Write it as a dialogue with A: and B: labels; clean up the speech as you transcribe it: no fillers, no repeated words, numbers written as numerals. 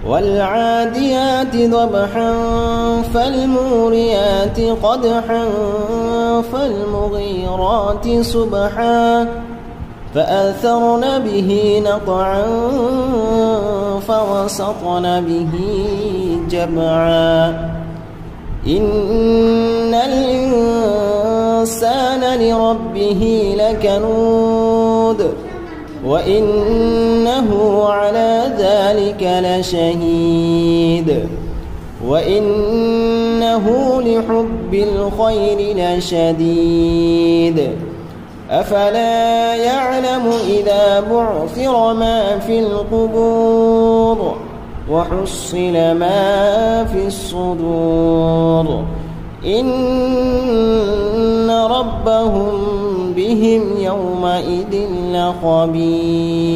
A: والعاديات ضبحا فالموريات قدحا فالمغيرات صبحا فأثرن به نقعا فوسطن به جمعا إن الإنسان لربه لكنود وإنه على ذلك لشهيد وإنه لحب الخير لشديد أفلا يعلم إذا بعثر ما في القبور وحصل ما في الصدور إن ربهم بهم يومئذ لخبير.